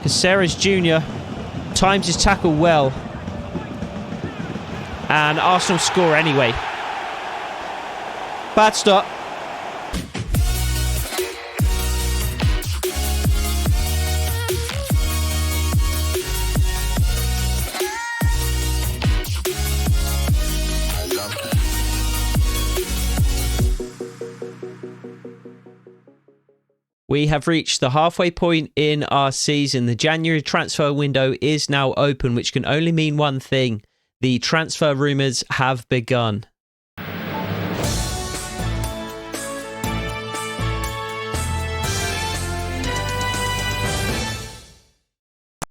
Caceres Jr. times his tackle well. And Arsenal score anyway. Bad start. We have reached the halfway point in our season. The January transfer window is now open, which can only mean one thing. The transfer rumours have begun.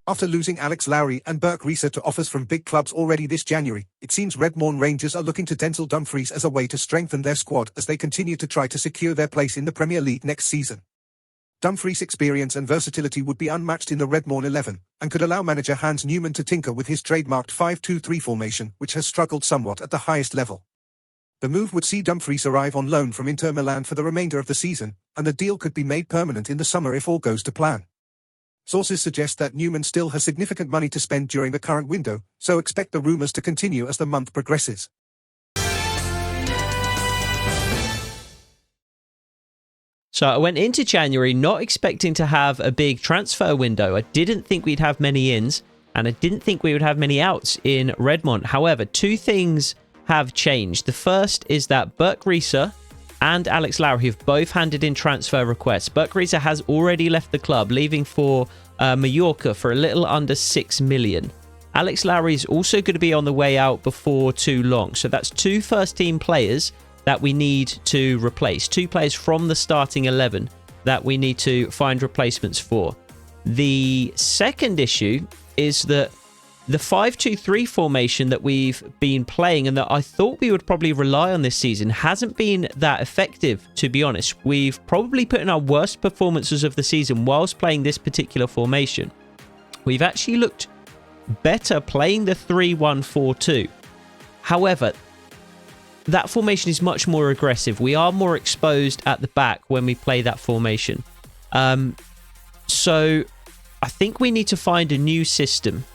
After losing Alex Lowry and Burke Risa to offers from big clubs already this January, it seems Redmont Rangers are looking to Denzel Dumfries as a way to strengthen their squad as they continue to try to secure their place in the Premier League next season. Dumfries' experience and versatility would be unmatched in the Redmont 11, and could allow manager Hans Newman to tinker with his trademarked 5-2-3 formation, which has struggled somewhat at the highest level. The move would see Dumfries arrive on loan from Inter Milan for the remainder of the season, and the deal could be made permanent in the summer if all goes to plan. Sources suggest that Newman still has significant money to spend during the current window, so expect the rumours to continue as the month progresses. So I went into January not expecting to have a big transfer window. I didn't think we'd have many ins, and I didn't think we would have many outs in Redmont. However, two things have changed. The first is that Burke Risa and Alex Lowry have both handed in transfer requests. Burke Risa has already left the club, leaving for Mallorca for a little under 6 million. Alex Lowry is also going to be on the way out before too long. So that's two first-team players that we need to replace. Two players from the starting 11 that we need to find replacements for. The second issue is that the 5-2-3 formation that we've been playing and that I thought we would probably rely on this season hasn't been that effective, to be honest. We've probably put in our worst performances of the season whilst playing this particular formation. We've actually looked better playing the 3-1-4-2. However, that formation is much more aggressive. We are more exposed at the back when we play that formation. So I think we need to find a new system.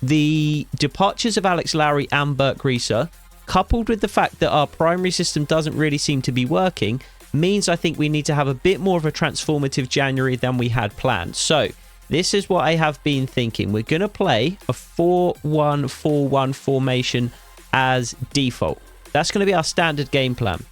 The departures of Alex Lowry and Burke Risa, coupled with the fact that our primary system doesn't really seem to be working, means I think we need to have a bit more of a transformative January than we had planned. So this is what I have been thinking. We're going to play a 4-1-4-1 formation as default. That's going to be our standard game plan.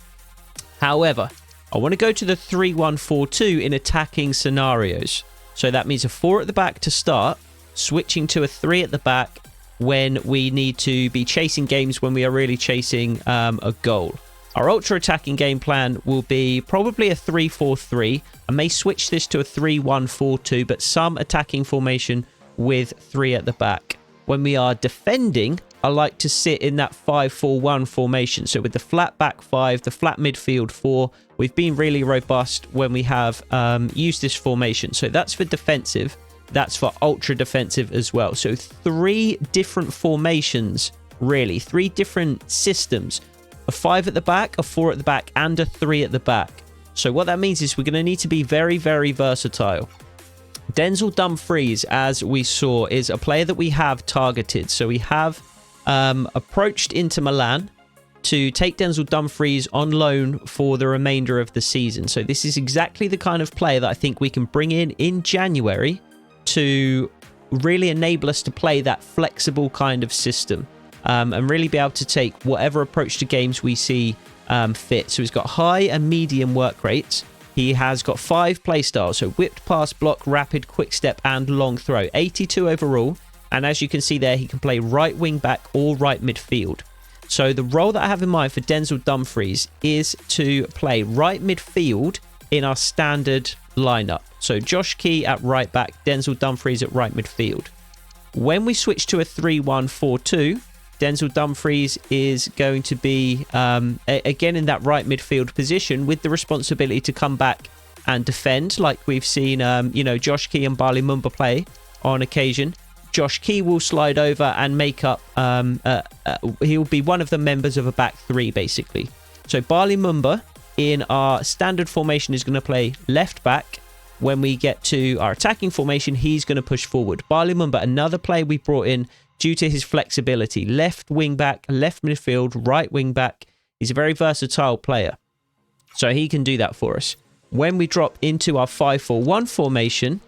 However, I want to go to the 3-1-4-2 in attacking scenarios. So that means a 4 at the back to start, switching to a 3 at the back when we need to be chasing games, when we are really chasing a goal. Our ultra attacking game plan will be probably a 3-4-3. I may switch this to a 3-1-4-2, but some attacking formation with 3 at the back. When we are defending, I like to sit in that 5-4-1 formation. So with the flat back 5, the flat midfield 4, we've been really robust when we have used this formation. So that's for defensive. That's for ultra defensive as well. So 3 different formations, really. 3 different systems. A 5 at the back, a 4 at the back, and a 3 at the back. So what that means is we're going to need to be very, very versatile. Denzel Dumfries, as we saw, is a player that we have targeted. So we have approached Inter Milan to take Denzel Dumfries on loan for the remainder of the season. So this is exactly the kind of player that I think we can bring in January to really enable us to play that flexible kind of system and really be able to take whatever approach to games we see fit. So he's got high and medium work rates. He has got 5 play styles, so whipped, pass, block, rapid, quick step, and long throw. 82 overall, and as you can see there, he can play right wing back or right midfield. So the role that I have in mind for Denzel Dumfries is to play right midfield in our standard lineup. So Josh Key at right back, Denzel Dumfries at right midfield. When we switch to a 3-1-4-2, Denzel Dumfries is going to be, again, in that right midfield position with the responsibility to come back and defend, like we've seen, Josh Key and Bali Mumba play on occasion. Josh Key will slide over and make up, he'll be one of the members of a back 3, basically. So Bali Mumba in our standard formation is going to play left back, when we get to our attacking formation, he's going to push forward. Bali Mumba, another player we brought in due to his flexibility. Left wing back, left midfield, right wing back. He's a very versatile player. So he can do that for us. When we drop into our 5-4-1 formation,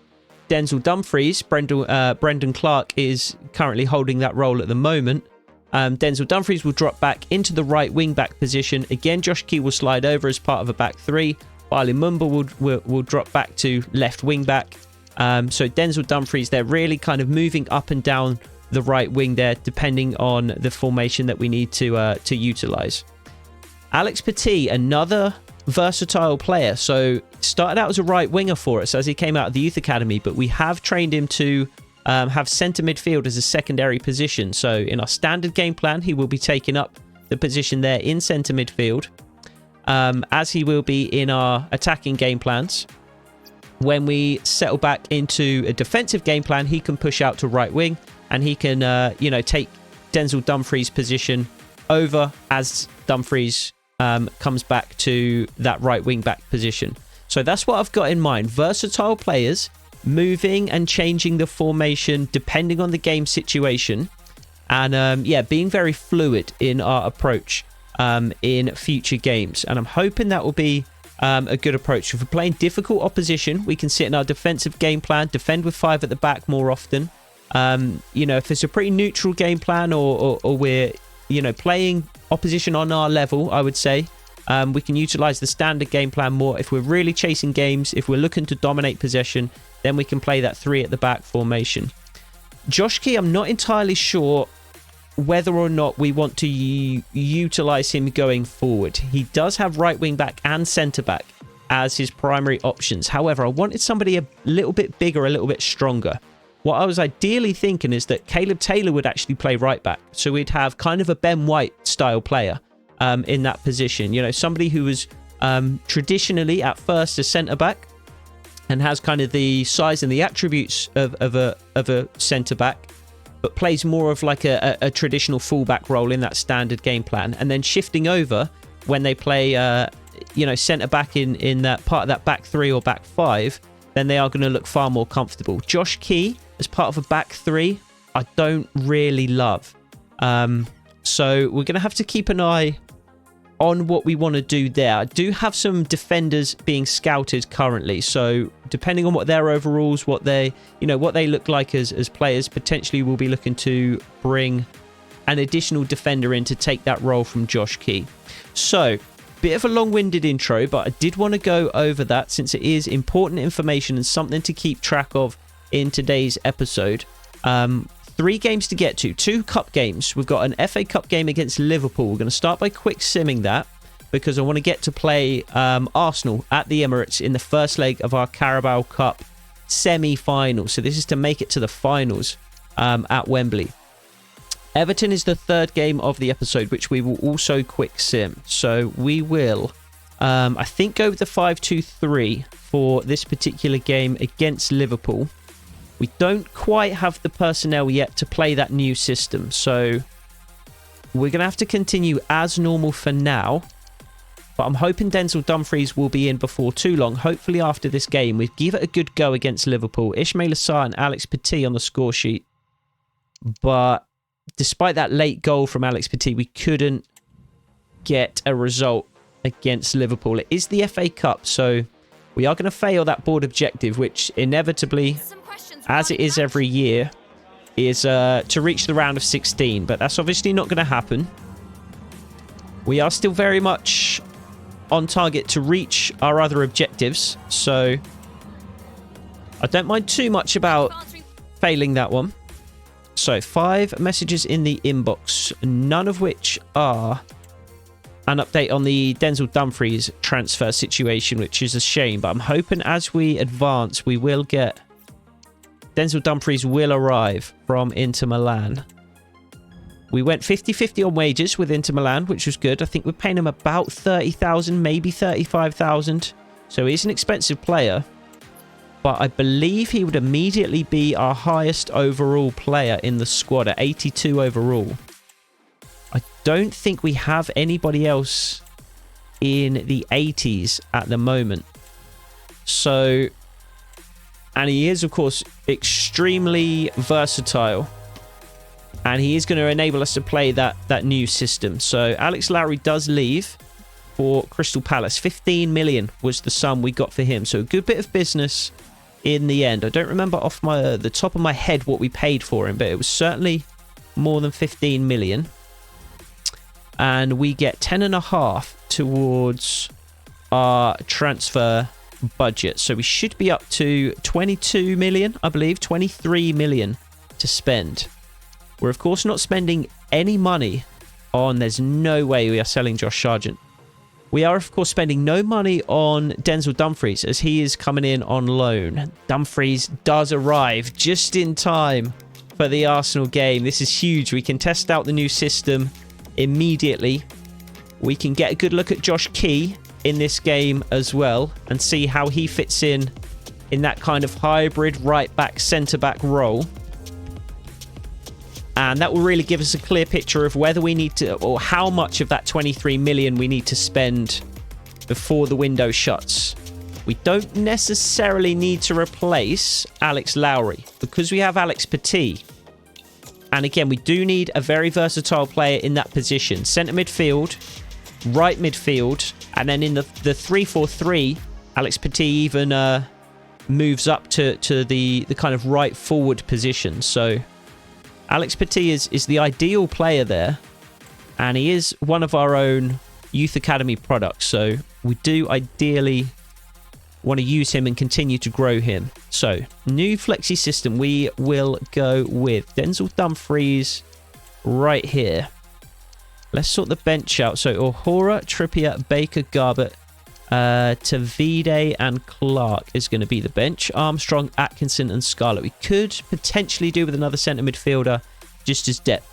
Denzel Dumfries, Brendan Clark is currently holding that role at the moment. Denzel Dumfries will drop back into the right wing back position. Again, Josh Key will slide over as part of a back three. Bali Mumba will drop back to left wing back. So Denzel Dumfries, they're really kind of moving up and down the right wing there, depending on the formation that we need to utilize. Alex Petit, another versatile player. So started out as a right winger for us as he came out of the youth academy, but we have trained him to have centre midfield as a secondary position. So in our standard game plan, he will be taking up the position there in centre midfield, as he will be in our attacking game plans. When we settle back into a defensive game plan, he can push out to right wing, and he can take Denzel Dumfries' position over as Dumfries comes back to that right wing back position. So that's what I've got in mind. Versatile players moving and changing the formation depending on the game situation, and being very fluid in our approach in future games. And I'm hoping that will be a good approach. If we're playing difficult opposition, we can sit in our defensive game plan, defend with 5 at the back more often. If it's a pretty neutral game plan, or we're playing opposition on our level, I would say we can utilize the standard game plan more. If we're really chasing games, if we're looking to dominate possession, then we can play that 3 at the back formation. Josh Key, I'm not entirely sure whether or not we want to utilize him going forward. He does have right wing back and centre back as his primary options. However, I wanted somebody a little bit bigger, a little bit stronger. What I was ideally thinking is that Caleb Taylor would actually play right back. So we'd have kind of a Ben White style player in that position. Somebody who was traditionally at first a centre back and has kind of the size and the attributes of a centre back, but plays more of like a traditional fullback role in that standard game plan. And then shifting over when they play, centre back in that part of that back 3 or back 5, then they are going to look far more comfortable. Josh Key as part of a back 3, I don't really love. So we're going to have to keep an eye on what we want to do there. I do have some defenders being scouted currently, so depending on what their overalls, what they look like as players, potentially we'll be looking to bring an additional defender in to take that role from Josh Key. So bit of a long-winded intro, but I did want to go over that since it is important information and something to keep track of in today's episode. 3 games to get to, 2 cup games. We've got an FA Cup game against Liverpool. We're going to start by quick simming that because I want to get to play Arsenal at the Emirates in the first leg of our Carabao Cup semi-final. So this is to make it to the finals at Wembley. Everton is the 3rd game of the episode, which we will also quick sim. So we will, I think, go with the 5-2-3 for this particular game against Liverpool. We don't quite have the personnel yet to play that new system, so we're going to have to continue as normal for now. But I'm hoping Denzel Dumfries will be in before too long. Hopefully after this game, we give it a good go against Liverpool. Ismail Assar and Alex Petit on the score sheet. But despite that late goal from Alex Petit, we couldn't get a result against Liverpool. It is the FA Cup, so we are going to fail that board objective, which inevitably, as it is every year, is to reach the round of 16. But that's obviously not going to happen. We are still very much on target to reach our other objectives, so I don't mind too much about failing that one. So 5 messages in the inbox, none of which are an update on the Denzel Dumfries transfer situation, which is a shame. But I'm hoping as we advance, we will get Denzel Dumfries will arrive from Inter Milan. We went 50-50 on wages with Inter Milan, which was good. I think we're paying him about 30,000, maybe 35,000. So he's an expensive player. But I believe he would immediately be our highest overall player in the squad at 82 overall. I don't think we have anybody else in the 80s at the moment. So And he is, of course, extremely versatile. And he is going to enable us to play that new system. So Alex Lowry does leave for Crystal Palace. 15 million was the sum we got for him. So a good bit of business in the end. I don't remember off the top of my head what we paid for him, but it was certainly more than 15 million. And we get 10.5 towards our transfer budget. So we should be up to 22 million, I believe, 23 million to spend. We're, of course, not spending any money on... There's no way we are selling Josh Sargent. We are, of course, spending no money on Denzel Dumfries as he is coming in on loan. Dumfries does arrive just in time for the Arsenal game. This is huge. We can test out the new system immediately. We can get a good look at Josh Key in this game as well and see how he fits in that kind of hybrid right back, centre back role. And that will really give us a clear picture of whether we need to, or how much of that 23 million we need to spend before the window shuts. We don't necessarily need to replace Alex Lowry because we have Alex Petit. And again, we do need a very versatile player in that position. Centre midfield, right midfield, and then in the 3-4-3, Alex Petit even moves up to the kind of right forward position. So Alex Petit is the ideal player there, and he is one of our own Youth Academy products. So we do ideally want to use him and continue to grow him. So new flexi system, we will go with Denzel Dumfries right here. Let's sort the bench out. So O'Hora, Trippier, Baker, Garbett, Tavide and Clark is going to be the bench. Armstrong, Atkinson and Scarlett. We could potentially do with another centre midfielder just as depth.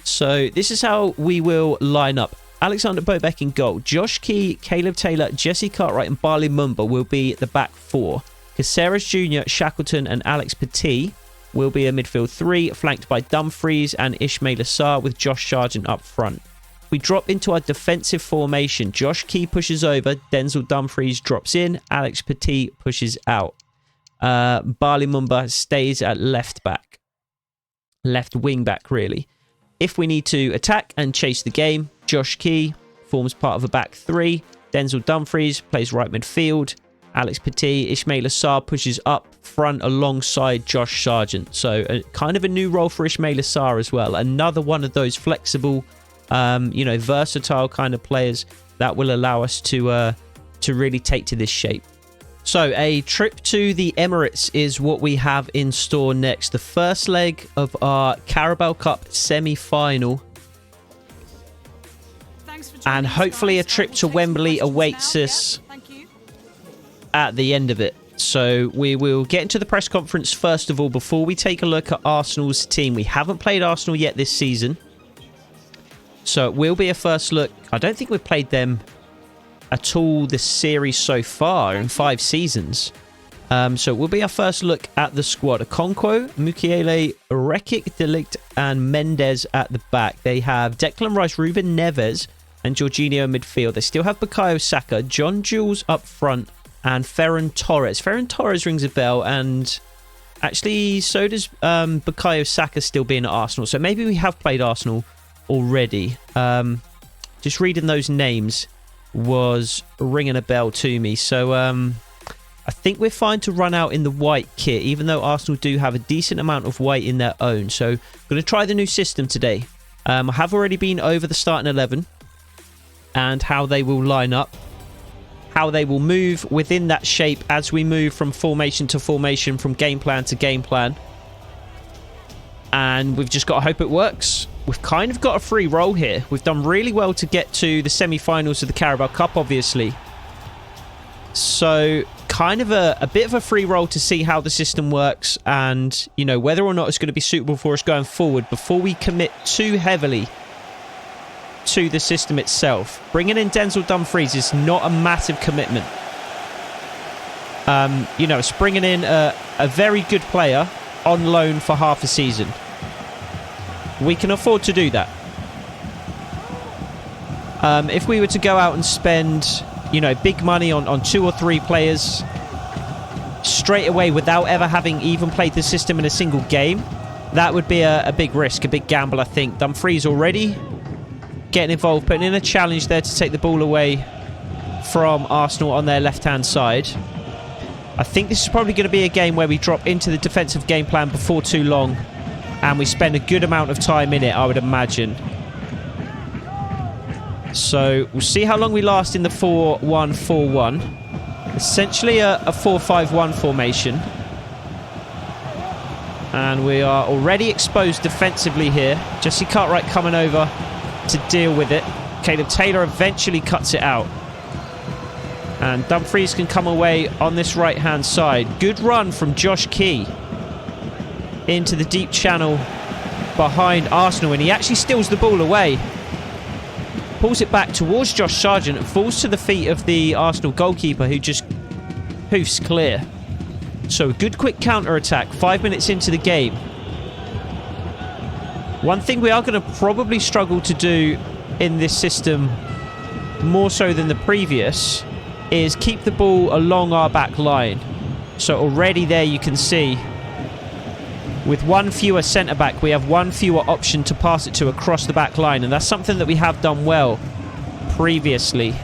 So this is how we will line up. Alexander Bobek in goal. Josh Key, Caleb Taylor, Jesse Cartwright and Barley Mumba will be the back four. Caceres Jr., Shackleton and Alex Petit will be a midfield three, flanked by Dumfries and Ismail Assar with Josh Sargent up front. We drop into our defensive formation. Josh Key pushes over, Denzel Dumfries drops in, Alex Petit pushes out. Barley Mumba stays at left back. Left wing back, really. If we need to attack and chase the game, Josh Key forms part of a back three. Denzel Dumfries plays right midfield. Alex Petit, Ismail Assar pushes up front alongside Josh Sargent. So kind of a new role for Ismail Assar as well. Another one of those flexible, versatile kind of players that will allow us to really take to this shape. So a trip to the Emirates is what we have in store next. The first leg of our Carabao Cup semi-final. And hopefully a trip to Wembley awaits us at the end of it. So we will get into the press conference first of all before we take a look at Arsenal's team. We haven't played Arsenal yet this season. So it will be a first look. I don't think we've played them at all this series so far in 5 seasons. So it will be our first look at the squad. Okonkwo, Mukiele, Rekic, Delict and Mendes at the back. They have Declan Rice, Ruben Neves and Jorginho midfield. They still have Bukayo Saka, John Jules up front and Ferran Torres. Ferran Torres rings a bell, and actually so does Bukayo Saka still being at Arsenal. So maybe we have played Arsenal already. Just reading those names was ringing a bell to me. So I think we're fine to run out in the white kit, even though Arsenal do have a decent amount of white in their own. So I'm going to try the new system today. I have already been over the starting 11 and how they will line up, how they will move within that shape as we move from formation to formation, from game plan to game plan. And we've just got to hope it works. We've kind of got a free roll here. We've done really well to get to the semi-finals of the Carabao Cup, obviously. So kind of a bit of a free roll to see how the system works and, you know, whether or not it's going to be suitable for us going forward before we commit too heavily to the system itself. Bringing in Denzel Dumfries is not a massive commitment. It's bringing in a very good player on loan for half a season. We can afford to do that. If we were to go out and spend, big money on 2 or 3 players straight away without ever having even played the system in a single game, that would be a big risk, a big gamble, I think. Dumfries already getting involved, putting in a challenge there to take the ball away from Arsenal on their left-hand side. I think this is probably going to be a game where we drop into the defensive game plan before too long, and we spend a good amount of time in it, I would imagine. So we'll see how long we last in the 4-1-4-1. Essentially a 4-5-1 formation. And we are already exposed defensively here. Jesse Cartwright coming over to deal with it. Caleb Taylor eventually cuts it out. And Dumfries can come away on this right-hand side. Good run from Josh Key into the deep channel behind Arsenal. And he actually steals the ball away. Pulls it back towards Josh Sargent and falls to the feet of the Arsenal goalkeeper, who just hoofs clear. So a good quick counter-attack 5 minutes into the game. One thing we are going to probably struggle to do in this system, more so than the previous, is keep the ball along our back line. So already there you can see, with one fewer centre-back, we have one fewer option to pass it to across the back line, and that's something that we have done well previously.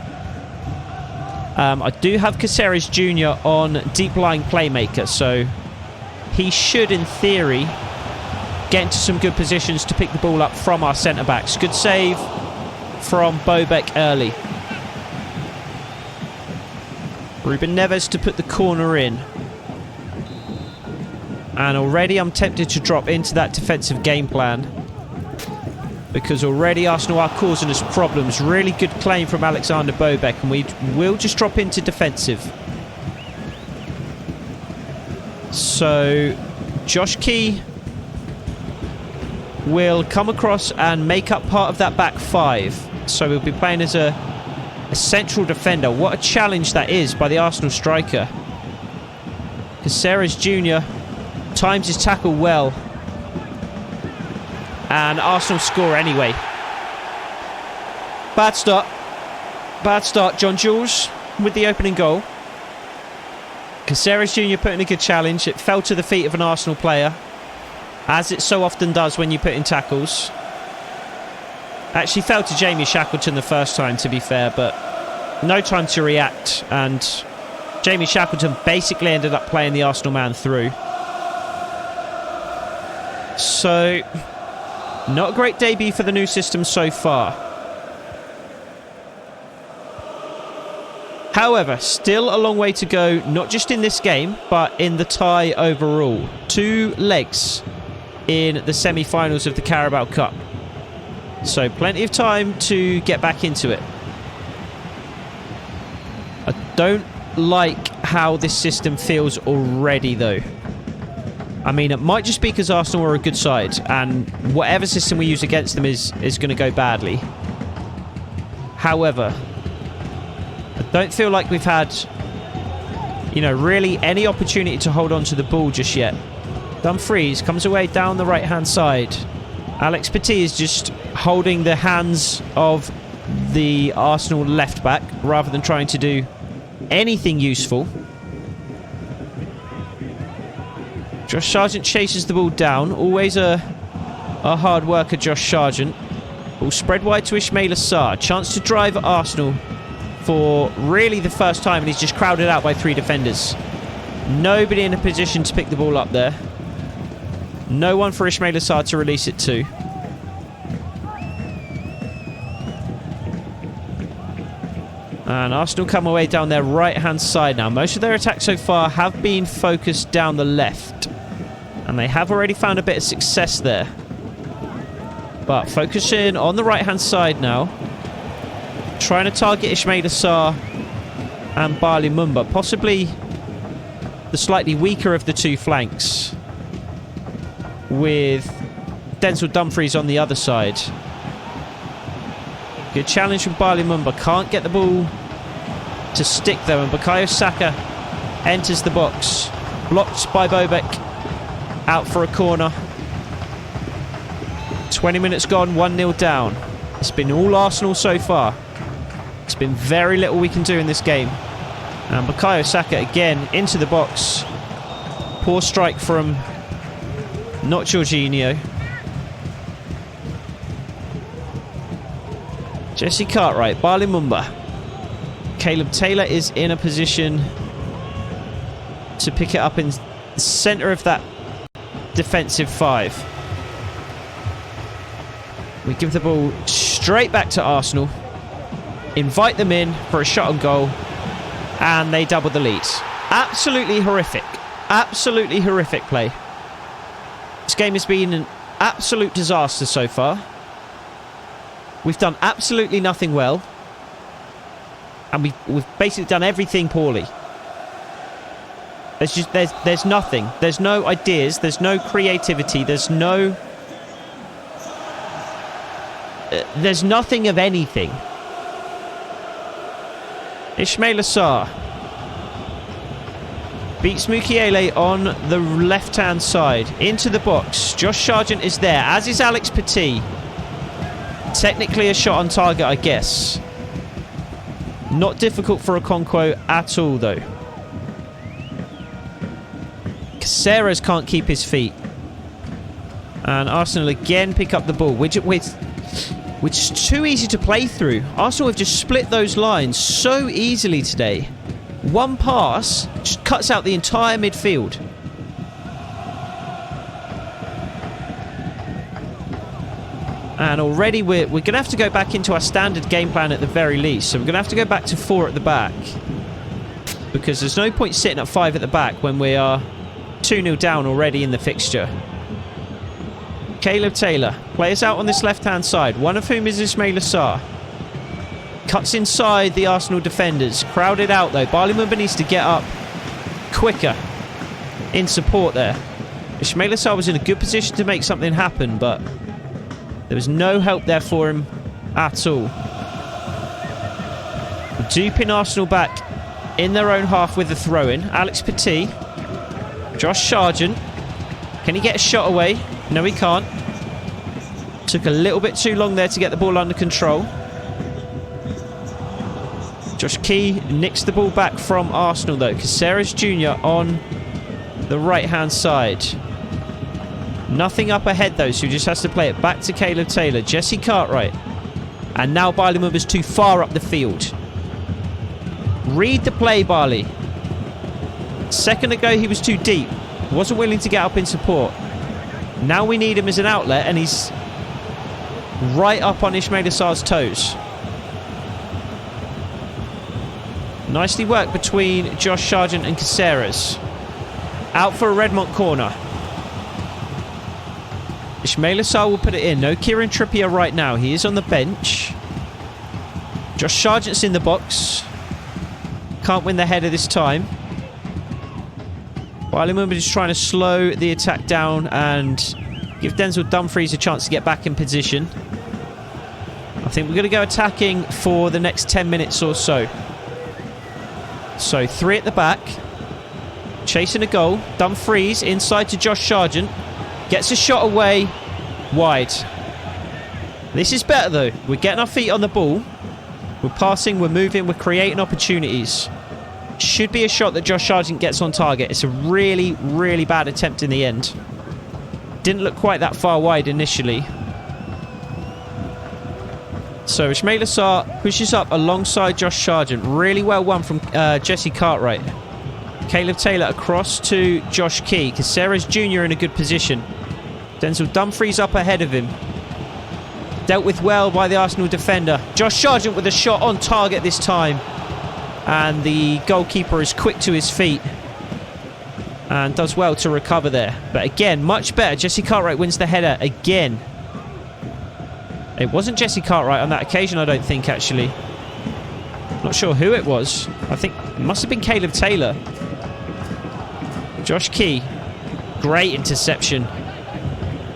I do have Caceres Jr. on deep-lying playmaker, so he should, in theory, get into some good positions to pick the ball up from our centre-backs. Good save from Bobek early. Ruben Neves to put the corner in. And already I'm tempted to drop into that defensive game plan, because already Arsenal are causing us problems. Really good claim from Alexander Bobek, and we will just drop into defensive. So Josh Key will come across and make up part of that back five. So we'll be playing as a central defender. What a challenge that is by the Arsenal striker. Caceres Jr. times his tackle well. And Arsenal score anyway. Bad start. Bad start. John Jules with the opening goal. Caceres Jr. putting a good challenge. It fell to the feet of an Arsenal player, as it so often does when you put in tackles. Actually fell to Jamie Shackleton the first time, to be fair, but no time to react, and Jamie Shackleton basically ended up playing the Arsenal man through. So, not a great debut for the new system so far. However, still a long way to go, not just in this game, but in the tie overall. 2 legs in the semi-finals of the Carabao Cup. So plenty of time to get back into it. I don't like how this system feels already, though. I mean, it might just be because Arsenal are a good side, and whatever system we use against them is going to go badly. However, I don't feel like we've had, really any opportunity to hold on to the ball just yet. Dumfries comes away down the right-hand side. Alex Petit is just holding the hands of the Arsenal left-back rather than trying to do anything useful. Josh Sargent chases the ball down. Always a hard worker, Josh Sargent. Ball spread wide to Ismail Assar. Chance to drive at Arsenal for really the first time, and he's just crowded out by 3 defenders. Nobody in a position to pick the ball up there. No one for Ismail Assar to release it to. And Arsenal come away down their right-hand side now. Most of their attacks so far have been focused down the left, and they have already found a bit of success there. But focusing on the right-hand side now. Trying to target Ismail Assar and Bali Mumba. Possibly the slightly weaker of the 2 flanks, with Denzel Dumfries on the other side. Good challenge from Bali Mumba. Can't get the ball to stick though, and Bukayo Saka enters the box. Blocked by Bobek. Out for a corner. 20 minutes gone, 1-0 down. It's been all Arsenal so far. It's been very little we can do in this game. And Bukayo Saka again into the box. Poor strike from not Jorginho. Jesse Cartwright, Bali Mumba. Caleb Taylor is in a position to pick it up in the centre of that defensive 5. We give the ball straight back to Arsenal. Invite them in for a shot on goal. And they double the lead. Absolutely horrific. Absolutely horrific play. This game has been an absolute disaster so far. We've done absolutely nothing well. And we've basically done everything poorly. There's nothing. There's no ideas. There's no creativity. There's nothing of anything. Ismail Assar beats Mukiele on the left-hand side. Into the box. Josh Sargent is there, as is Alex Petit. Technically a shot on target, I guess. Not difficult for Okonkwo at all, though. Caceres can't keep his feet. And Arsenal again pick up the ball, which is too easy to play through. Arsenal have just split those lines so easily today. One pass just cuts out the entire midfield. And already we're going to have to go back into our standard game plan at the very least. So we're going to have to go back to 4 at the back. Because there's no point sitting at 5 at the back when we are 2-0 down already in the fixture. Caleb Taylor. Players out on this left-hand side. One of whom is Ismail Assar. Cuts inside the Arsenal defenders. Crowded out though. Bali Mumba needs to get up quicker in support there. Ismail Assar was in a good position to make something happen, but there was no help there for him at all. Duping Arsenal back in their own half with the throw-in. Alex Petit. Josh Sargent. Can he get a shot away? No, he can't. Took a little bit too long there to get the ball under control. Josh Key nicks the ball back from Arsenal, though. Caceres Jr. on the right-hand side. Nothing up ahead, though, so he just has to play it back to Caleb Taylor. Jesse Cartwright. And now Bali Mumba's too far up the field. Read the play, Bali. Second ago, he was too deep. Wasn't willing to get up in support. Now we need him as an outlet, and he's right up on Ismail Assar's toes. Nicely worked between Josh Sargent and Caceres. Out for a Redmont corner. Ismail Assar will put it in. No Kieran Trippier right now. He is on the bench. Josh Sargent's in the box. Can't win the header this time. Bali Mumba is trying to slow the attack down and give Denzel Dumfries a chance to get back in position. I think we're going to go attacking for the next 10 minutes or so. So 3 at the back. Chasing a goal. Dumfries inside to Josh Sargent. Gets a shot away. Wide. This is better though. We're getting our feet on the ball. We're passing, we're moving, we're creating opportunities. Should be a shot that Josh Sargent gets on target. It's a really, really bad attempt in the end. Didn't look quite that far wide initially. So Ismail Assar pushes up alongside Josh Sargent. Really well won from Jesse Cartwright. Caleb Taylor across to Josh Key. Caceres Jr. in a good position. Denzel Dumfries up ahead of him. Dealt with well by the Arsenal defender. Josh Sargent with a shot on target this time. And the goalkeeper is quick to his feet. And does well to recover there. But again, much better. Jesse Cartwright wins the header again. It wasn't Jesse Cartwright on that occasion, I don't think, actually. Not sure who it was. I think it must have been Caleb Taylor. Josh Key. Great interception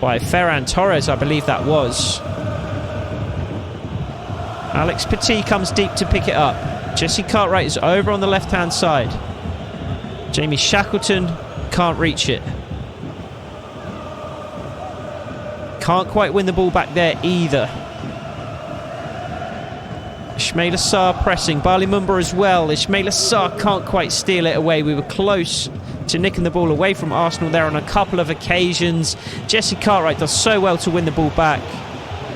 by Ferran Torres, I believe that was. Alex Petit comes deep to pick it up. Jesse Cartwright is over on the left-hand side. Jamie Shackleton can't reach it. Can't quite win the ball back there either. Ismail Assar pressing. Bali Mumba as well. Ismail Assar can't quite steal it away. We were close to nicking the ball away from Arsenal there on a couple of occasions. Jesse Cartwright does so well to win the ball back,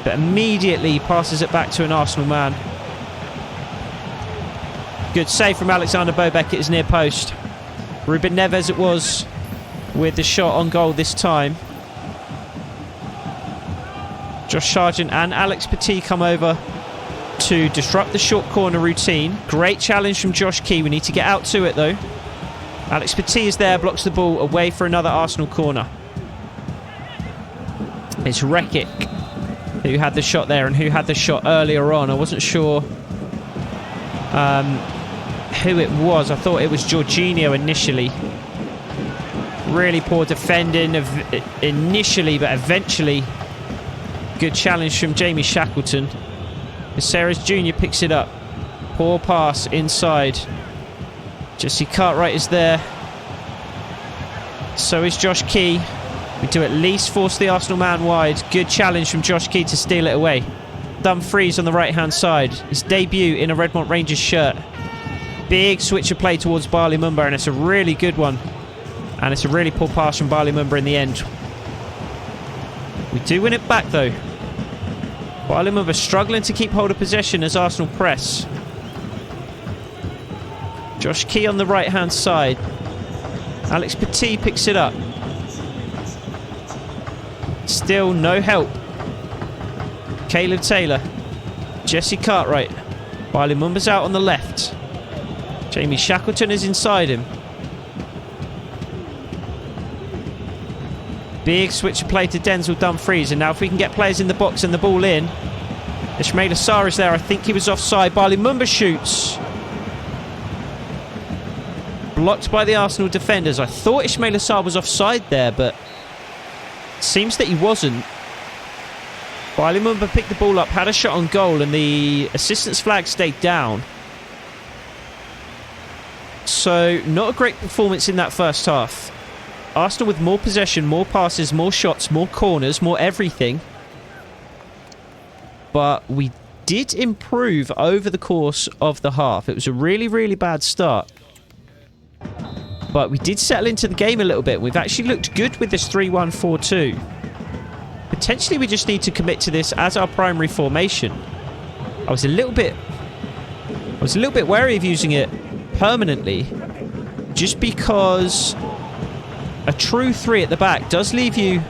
but immediately passes it back to an Arsenal man. Good save from Alexander Bobek at his near post. Ruben Neves it was with the shot on goal this time. Josh Sargent and Alex Petit come over to disrupt the short corner routine. Great challenge from Josh Key. We need to get out to it though. Alex Petit is there, blocks the ball away for another Arsenal corner. It's Rekic who had the shot there and who had the shot earlier on. I wasn't sure who it was. I thought it was Jorginho initially. Really poor defending initially, but eventually good challenge from Jamie Shackleton. Viserys Jr. picks it up. Poor pass inside. Jesse Cartwright is there. So is Josh Key. We do at least force the Arsenal man wide. Good challenge from Josh Key to steal it away. Dumfries on the right-hand side. His debut in a Redmont Rangers shirt. Big switch of play towards Bali Mumba, and it's a really good one. And it's a really poor pass from Bali Mumba in the end. We do win it back though. Bali Mumba struggling to keep hold of possession as Arsenal press. Josh Key on the right-hand side. Alex Petit picks it up. Still no help. Caleb Taylor. Jesse Cartwright. Bali Mumba's out on the left. Jamie Shackleton is inside him. Big switch of play to Denzel Dumfries. And now if we can get players in the box and the ball in. Ismail Assar is there. I think he was offside. Bali Mumba shoots. Blocked by the Arsenal defenders. I thought Ismail Assar was offside there, but it seems that he wasn't. Bali Mumba picked the ball up, had a shot on goal, and the assistant's flag stayed down. So, not a great performance in that first half. Arsenal with more possession, more passes, more shots, more corners, more everything. But we did improve over the course of the half. It was a really, really bad start. But we did settle into the game a little bit. We've actually looked good with this 3-1-4-2. Potentially we just need to commit to this as our primary formation. I was a little bit wary of using it permanently, just because a true 3 at the back does leave you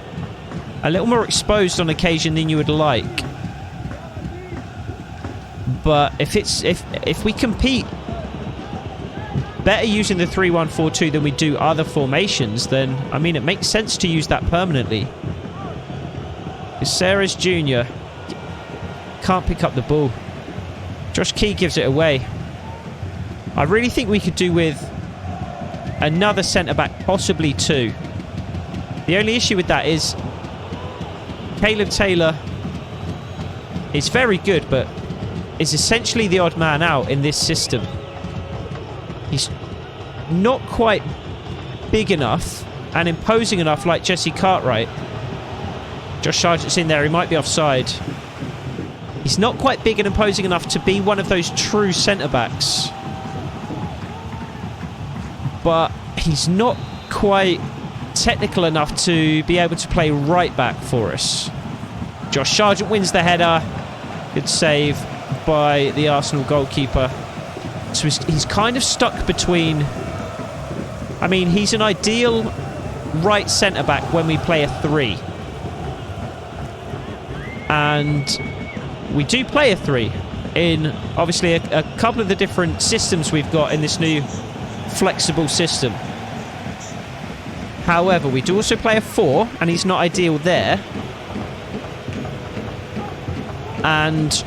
a little more exposed on occasion than you would like. But if we compete better using the 3-1-4-2 than we do other formations, then I mean it makes sense to use that permanently. Viserys Jr. can't pick up the ball. Josh Key gives it away. I really think we could do with another centre-back, possibly 2. The only issue with that is Caleb Taylor is very good, but is essentially the odd man out in this system. He's not quite big enough and imposing enough like Jesse Cartwright. Josh Sargent's in there. He might be offside. He's not quite big and imposing enough to be one of those true centre-backs. But he's not quite technical enough to be able to play right-back for us. Josh Sargent wins the header. Good save by the Arsenal goalkeeper. So he's kind of stuck between... I mean, he's an ideal right centre-back when we play a 3. And we do play a 3 in, obviously, a couple of the different systems we've got in this new flexible system. However, we do also play a 4, and he's not ideal there. And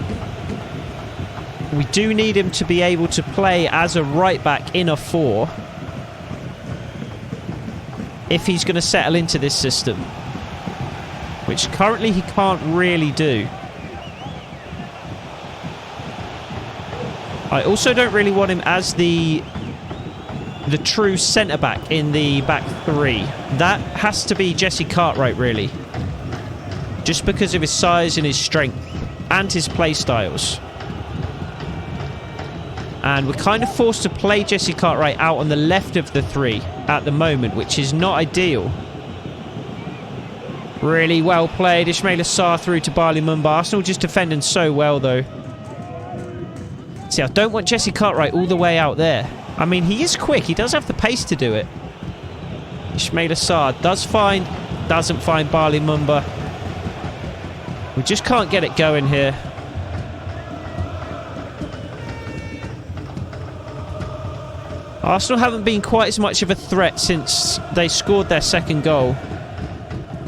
we do need him to be able to play as a right-back in a 4 if he's going to settle into this system, which currently he can't really do. I also don't really want him as the true centre-back in the back 3. That has to be Jesse Cartwright, really. Just because of his size and his strength and his play styles. And we're kind of forced to play Jesse Cartwright out on the left of the three at the moment, which is not ideal. Really well played. Ismail Assar through to Bali Mumba. Arsenal just defending so well, though. See, I don't want Jesse Cartwright all the way out there. I mean, he is quick. He does have the pace to do it. Ismail Assar doesn't find Bali Mumba. We just can't get it going here. Arsenal haven't been quite as much of a threat since they scored their second goal.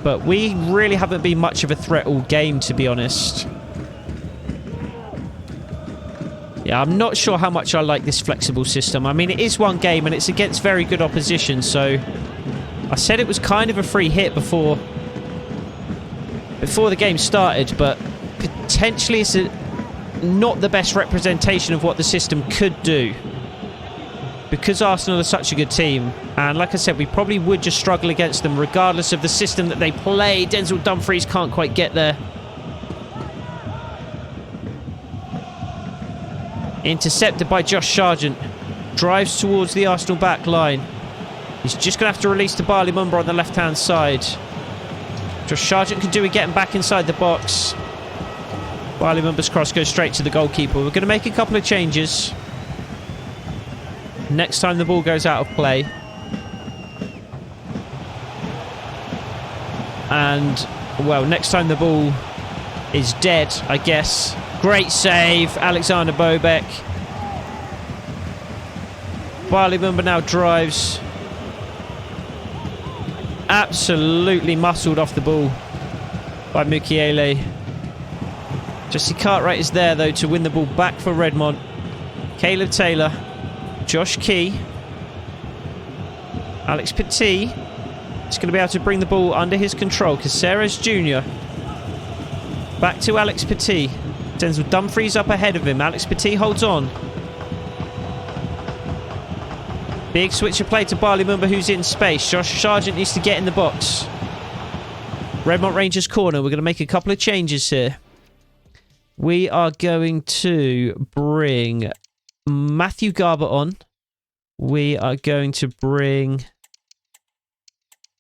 But we really haven't been much of a threat all game, to be honest. Yeah, I'm not sure how much I like this flexible system. I mean, it is one game and it's against very good opposition, so... I said it was kind of a free hit before the game started, but potentially it's not the best representation of what the system could do. Because Arsenal are such a good team, and like I said, we probably would just struggle against them regardless of the system that they play. Denzel Dumfries can't quite get there. Intercepted by Josh Sargent. Drives towards the Arsenal back line. He's just going to have to release to Bali Mumba on the left-hand side. Josh Sargent can do it getting back inside the box. Bali Mumba's cross goes straight to the goalkeeper. We're going to make a couple of changes. Next time the ball goes out of play. And, well, next time the ball is dead, I guess. Great save, Alexander Bobek. Bali Mumba now drives. Absolutely muscled off the ball by Mukiele. Jesse Cartwright is there, though, to win the ball back for Redmont. Caleb Taylor. Josh Key. Alex Petit is going to be able to bring the ball under his control. Caceres Jr. Back to Alex Petit. Denzel Dumfries up ahead of him. Alex Petit holds on. Big switch of play to Bali Mumba, who's in space. Josh Sargent needs to get in the box. Redmont Rangers corner. We're going to make a couple of changes here. We are going to bring Matthew Garber on. We are going to bring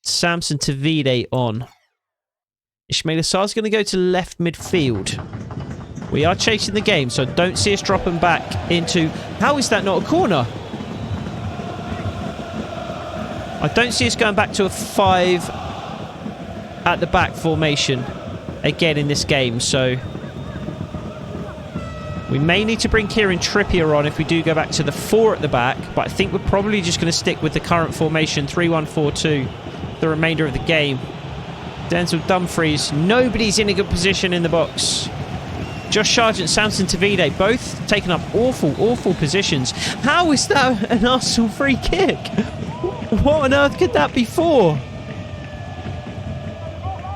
Samson Tavide on. Ismail Assar is going to go to left midfield. We are chasing the game, so don't see us dropping back into... How is that not a corner? I don't see us going back to a 5 at the back formation again in this game, so... We may need to bring Kieran Trippier on if we do go back to the 4 at the back, but I think we're probably just going to stick with the current formation, 3-1-4-2, the remainder of the game. Denzel Dumfries, nobody's in a good position in the box. Josh Sargent, Samson Tavide, both taking up awful positions. How is that an Arsenal free kick? What on earth could that be for?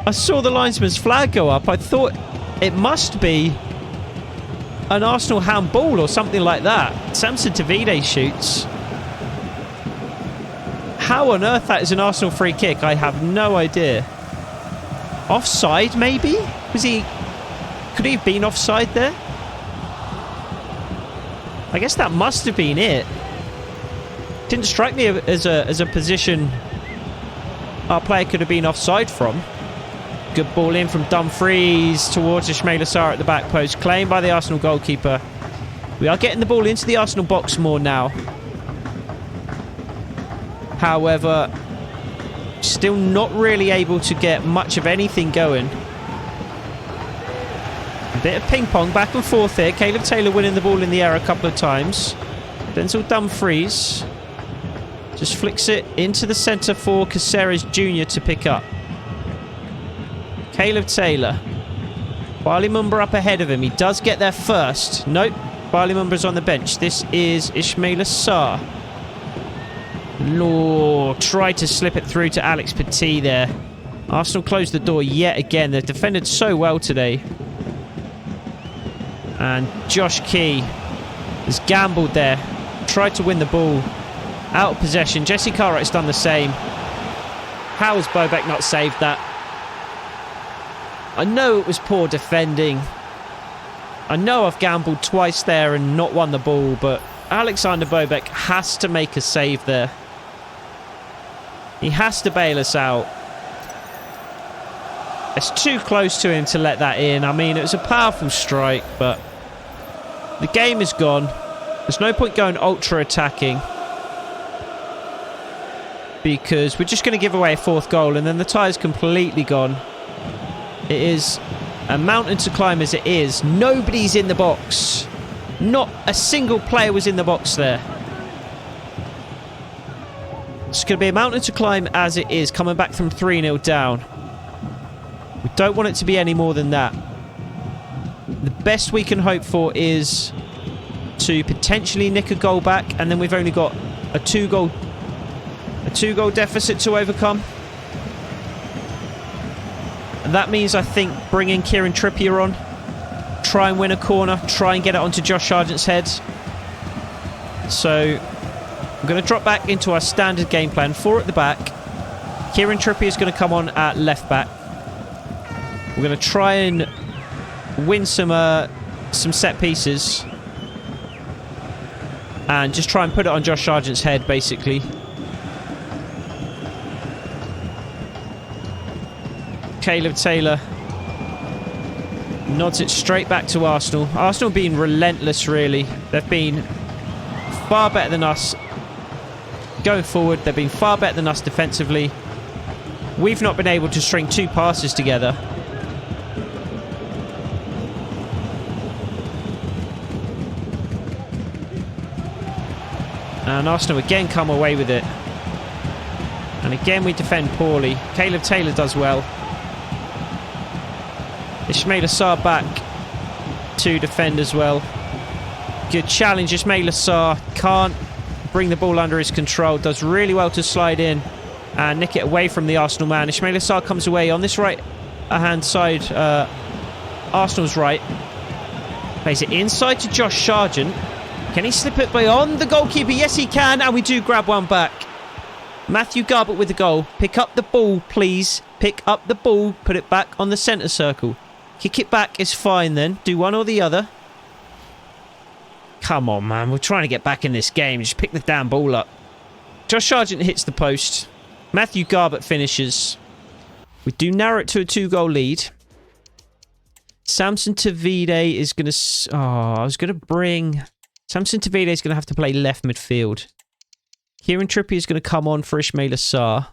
I saw the linesman's flag go up. I thought it must be an Arsenal handball or something like that. Samson Tavide shoots. How on earth that is an Arsenal free kick, I have no idea. Offside, maybe? Was he... Could he have been offside there? I guess that must have been it. Didn't strike me as a position our player could have been offside from. Good ball in from Dumfries towards Ismail Assar at the back post. Claimed by the Arsenal goalkeeper. We are getting the ball into the Arsenal box more now. However, still not really able to get much of anything going. A bit of ping pong back and forth here. Caleb Taylor winning the ball in the air a couple of times. Denzel Dumfries just flicks it into the centre for Caceres Jr. to pick up. Caleb Taylor. Bali Mumba up ahead of him. He does get there first. Nope. Bali Mumba's on the bench. This is Ismail Assar. Law tried to slip it through to Alex Petit there. Arsenal closed the door yet again. They've defended so well today. And Josh Key has gambled there. Tried to win the ball. Out of possession. Jesse Cartwright's done the same. How has Bobek not saved that? I know it was poor defending. I know I've gambled twice there and not won the ball, but Alexander Bobek has to make a save there. He has to bail us out. It's too close to him to let that in. I mean, it was a powerful strike, but the game is gone. There's no point going ultra attacking, because we're just going to give away a fourth goal and then the tie's completely gone. It is a mountain to climb as it is. Nobody's in the box. Not a single player was in the box there. It's going to be a mountain to climb as it is, coming back from 3-0 down. We don't want it to be any more than that. The best we can hope for is to potentially nick a goal back, and then we've only got a two-goal deficit to overcome. And that means, I think, bringing Kieran Trippier on, try and win a corner, try and get it onto Josh Sargent's head. So I'm going to drop back into our standard game plan. 4 at the back. Kieran Trippier is going to come on at left back. We're going to try and win some set pieces and just try and put it on Josh Sargent's head, basically. Caleb Taylor nods it straight back to Arsenal. Arsenal being relentless, really. They've been far better than us going forward. They've been far better than us defensively. We've not been able to string 2 passes together. And Arsenal again come away with it. And again we defend poorly. Caleb Taylor does well. Ismail Assar back to defend as well. Good challenge. Ismail Assar can't bring the ball under his control. Does really well to slide in and nick it away from the Arsenal man. Ismail Assar comes away on this right hand side. Arsenal's right. Plays it inside to Josh Sargent. Can he slip it beyond the goalkeeper? Yes, he can. And we do grab one back. Matthew Garbett with the goal. Pick up the ball, please. Pick up the ball. Put it back on the centre circle. Kick it back is fine then. Do one or the other. Come on, man. We're trying to get back in this game. Just pick the damn ball up. Josh Sargent hits the post. Matthew Garbett finishes. We do narrow it to a 2-goal lead. Samson Tavide is going to... I was going to bring... Samson Tavide is going to have to play left midfield. Kieran Trippier is going to come on for Ismail Assar.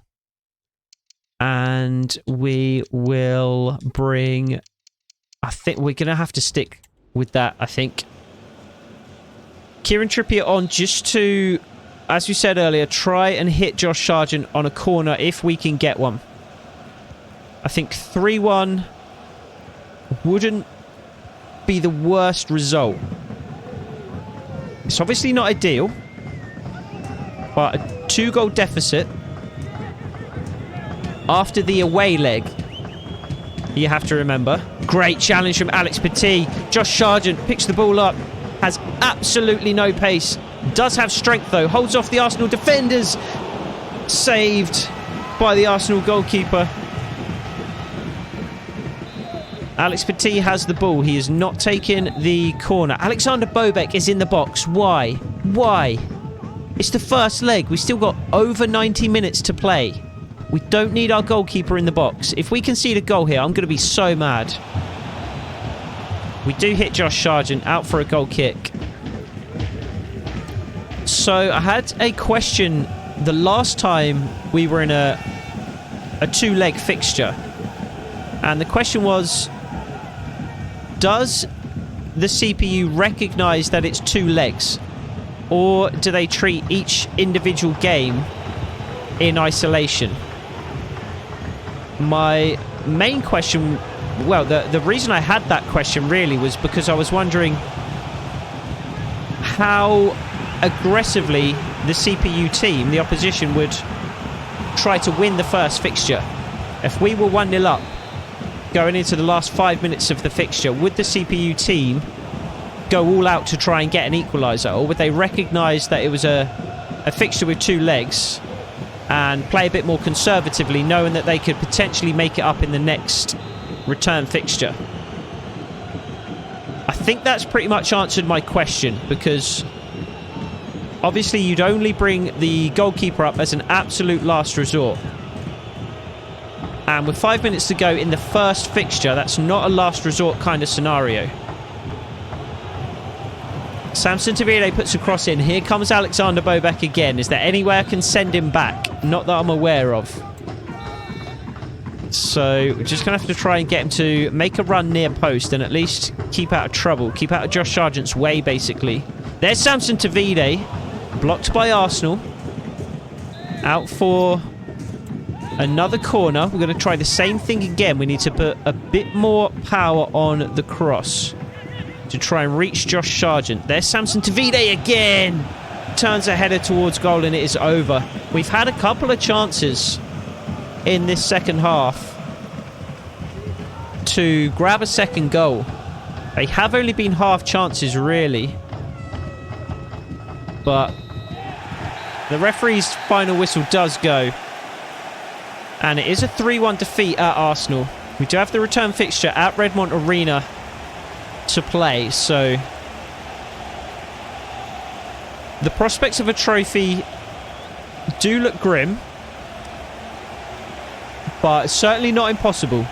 And we will bring... I think we're going to have to stick with that, I think. Kieran Trippier on just to, as we said earlier, try and hit Josh Sargent on a corner if we can get one. I think 3-1 wouldn't be the worst result. It's obviously not ideal, but a 2-goal deficit after the away leg, you have to remember. Great challenge from Alex Petit. Josh Sargent picks the ball up, has absolutely no pace, does have strength though, holds off the Arsenal defenders. Saved by the Arsenal goalkeeper. Alex Petit has the ball. He is not taking the corner. Alexander Bobek is in the box. Why? Why? It's the first leg. We've still got over 90 minutes to play. We don't need our goalkeeper in the box. If we concede a goal here, I'm going to be so mad. We do hit Josh Sargent out for a goal kick. So I had a question the last time we were in a 2-leg fixture. And the question was, does the CPU recognize that it's 2 legs? Or do they treat each individual game in isolation? My main question, well, the reason I had that question really was because I was wondering how aggressively the CPU team, the opposition, would try to win the first fixture. If we were 1-0 up going into the last 5 minutes of the fixture, would the CPU team go all out to try and get an equaliser, or would they recognise that it was a fixture with 2 legs and play a bit more conservatively, knowing that they could potentially make it up in the next return fixture? I think that's pretty much answered my question, because Obviously, you'd only bring the goalkeeper up as an absolute last resort. And with 5 minutes to go in the first fixture, that's not a last resort kind of scenario. Samson Tavide puts a cross in. Here comes Alexander Bobek again. Is there any way I can send him back? Not that I'm aware of. So we're just going to have to try and get him to make a run near post and at least keep out of trouble. Keep out of Josh Sargent's way, basically. There's Samson Tavide. Blocked by Arsenal. Out for another corner. We're going to try the same thing again. We need to put a bit more power on the cross to try and reach Josh Sargent. There's Samson Tavide again. Turns a header towards goal and it is over. We've had a couple of chances in this second half to grab a second goal. They have only been half chances, really. But the referee's final whistle does go. And it is a 3-1 defeat at Arsenal. We do have the return fixture at Redmont Arena to play, so the prospects of a trophy do look grim, but it's certainly not impossible.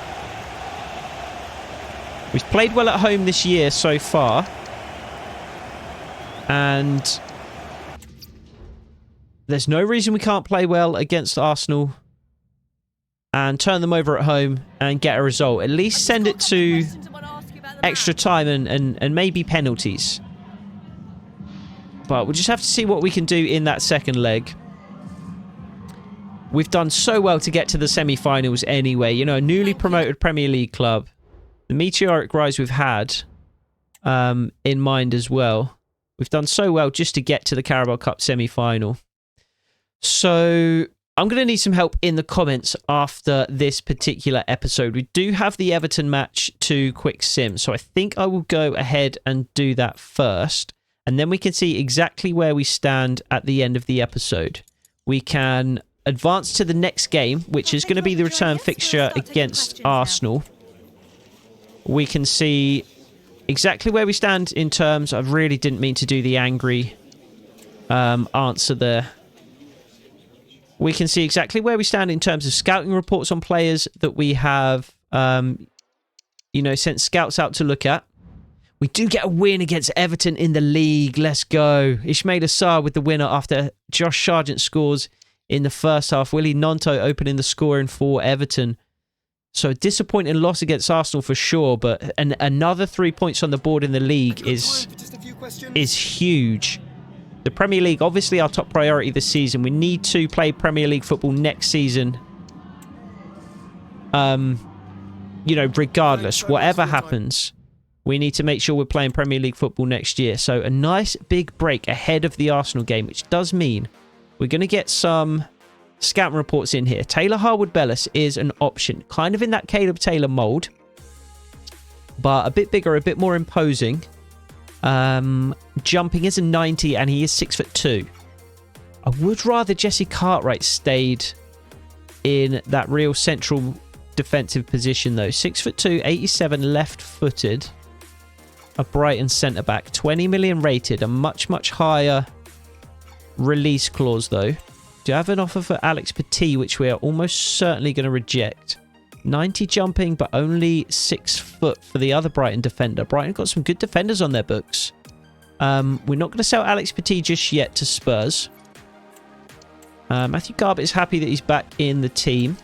We've played well at home this year so far, and there's no reason we can't play well against Arsenal and turn them over at home and get a result. At least send it to extra time and maybe penalties. But we'll just have to see what we can do in that second leg. We've done so well to get to the semi-finals anyway. You know, a newly promoted Premier League club. The meteoric rise we've had in mind as well. We've done so well just to get to the Carabao Cup semi-final. So I'm going to need some help in the comments after this particular episode. We do have the Everton match to quick sim, so I think I will go ahead and do that first, and then we can see exactly where we stand at the end of the episode. We can advance to the next game, which is going to be the return fixture against Arsenal. We can see exactly where we stand in terms... I really didn't mean to do the angry answer there. We can see exactly where we stand in terms of scouting reports on players that we have, you know, sent scouts out to look at. We do get a win against Everton in the league. Let's go. Ismail Assar with the winner after Josh Sargent scores in the first half. Willie Nonto opening the scoring for Everton. So disappointing loss against Arsenal for sure, but another 3 points on the board in the league is huge. The Premier League, obviously our top priority this season. We need to play Premier League football next season. You know, regardless, whatever happens, we need to make sure we're playing Premier League football next year. So a nice big break ahead of the Arsenal game, which does mean we're going to get some scouting reports in here. Taylor Harwood-Bellis is an option, kind of in that Caleb Taylor mould, but a bit bigger, a bit more imposing. Jumping is a 90 and he is 6'2". I would rather Jesse Cartwright stayed in that real central defensive position though. 6'2", 87 left-footed. A Brighton centre-back. 20 million rated. A much, much higher release clause though. Do I have an offer for Alex Petit, which we are almost certainly going to reject? 90 jumping, but only 6 foot for the other Brighton defender. Brighton got some good defenders on their books. We're not going to sell Alex Petit just yet to Spurs. Matthew Garbutt is happy that he's back in the team.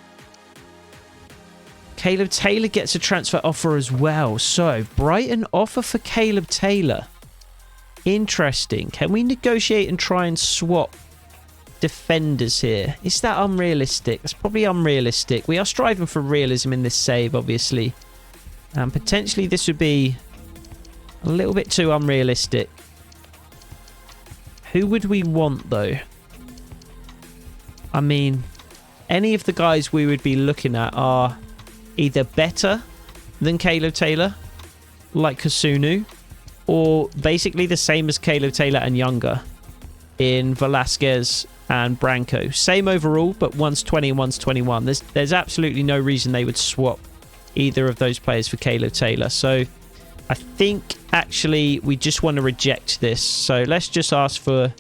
Caleb Taylor gets a transfer offer as well. So, Brighton offer for Caleb Taylor. Interesting. Can we negotiate and try and swap defenders here? Is that unrealistic? That's probably unrealistic. We are striving for realism in this save, obviously. And potentially this would be a little bit too unrealistic. Who would we want, though? I mean, any of the guys we would be looking at are either better than Caleb Taylor, like Kasunu, or basically the same as Caleb Taylor and younger in Velasquez and Branco. Same overall, but one's 20 and one's 21. There's absolutely no reason they would swap either of those players for Caleb Taylor. So I think actually we just want to reject this. So let's just ask for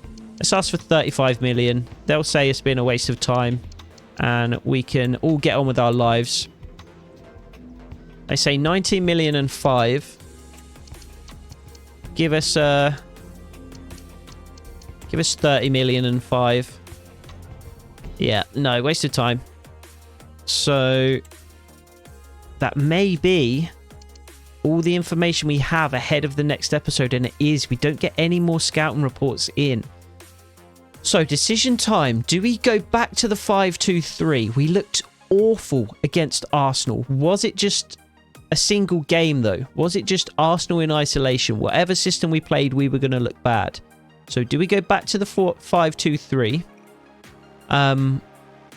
Let's ask for 35 million. They'll say it's been a waste of time and we can all get on with our lives. They say 19 million and 5. Give us 30 million and 5. Yeah, no, waste of time. So that may be all the information we have ahead of the next episode, and it is. We don't get any more scouting reports in. So decision time. Do we go back to the 5-2-3? We looked awful against Arsenal. Was it just a single game though? Was it just Arsenal in isolation? Whatever system we played, we were going to look bad. So do we go back to the 5-2-3?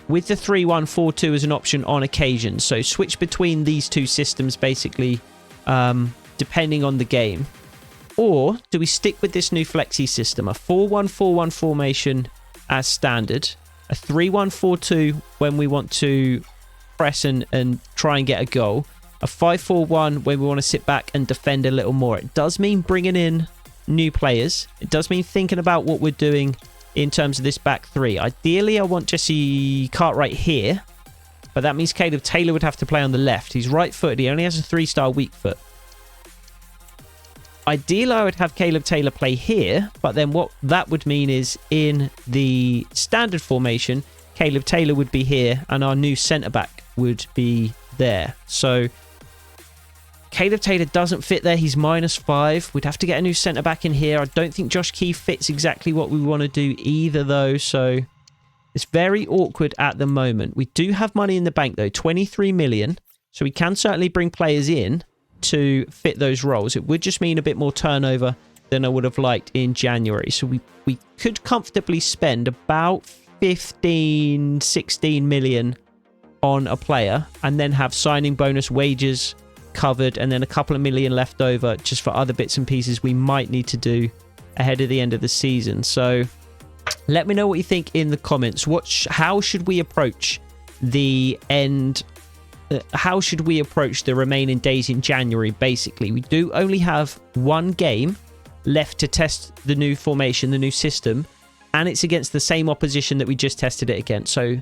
With the 3-1-4-2 as an option on occasion. So switch between these two systems basically, depending on the game. Or do we stick with this new flexi system? A 4-1-4-1 formation as standard. A 3-1-4-2 when we want to press and try and get a goal. A 5-4-1 when we want to sit back and defend a little more. It does mean bringing in new players. It does mean thinking about what we're doing in terms of this back three. Ideally, I want Jesse Cartwright here, but that means Caleb Taylor would have to play on the left. He's right-footed. He only has a 3-star weak foot. Ideally, I would have Caleb Taylor play here, but then what that would mean is in the standard formation, Caleb Taylor would be here and our new centre-back would be there. So Caleb Taylor doesn't fit there. He's -5. We'd have to get a new centre-back in here. I don't think Josh Key fits exactly what we want to do either, though. So it's very awkward at the moment. We do have money in the bank, though. 23 million. So we can certainly bring players in to fit those roles. It would just mean a bit more turnover than I would have liked in January. So we could comfortably spend about 15, 16 million on a player and then have signing bonus, wages covered, and then a couple of million left over just for other bits and pieces we might need to do ahead of the end of the season. So let me know what you think in the comments. How should we approach the end? How should we approach the remaining days in January? Basically, we do only have one game left to test the new formation, the new system, and it's against the same opposition that we just tested it against. So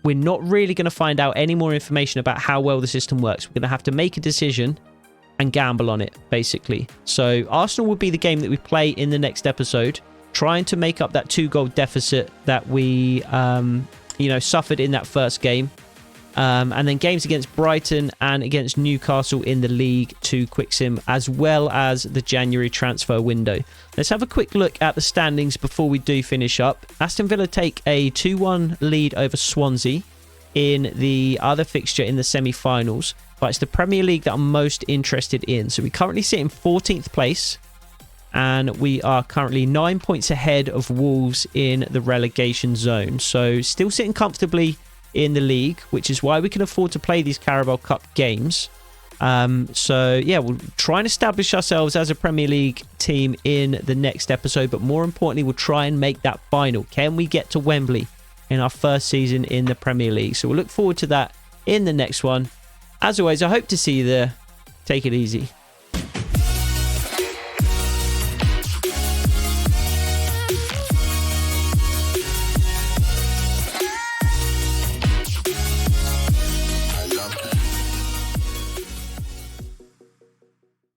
we're not really going to find out any more information about how well the system works. We're going to have to make a decision and gamble on it, basically. So Arsenal will be the game that we play in the next episode, trying to make up that 2-goal deficit that we, suffered in that first game. And then games against Brighton and against Newcastle in the league to quicksim, as well as the January transfer window. Let's have a quick look at the standings before we do finish up. Aston Villa take a 2-1 lead over Swansea in the other fixture in the semi-finals, but it's the Premier League that I'm most interested in. So we currently sit in 14th place, and we are currently 9 points ahead of Wolves in the relegation zone. So still sitting comfortably in the league, which is why we can afford to play these Carabao Cup games. So yeah, we'll try and establish ourselves as a Premier League team in the next episode, but more importantly, we'll try and make that final. Can we get to Wembley in our first season in the Premier League? So we'll look forward to that in the next one. As always, I hope to see you there. Take it easy.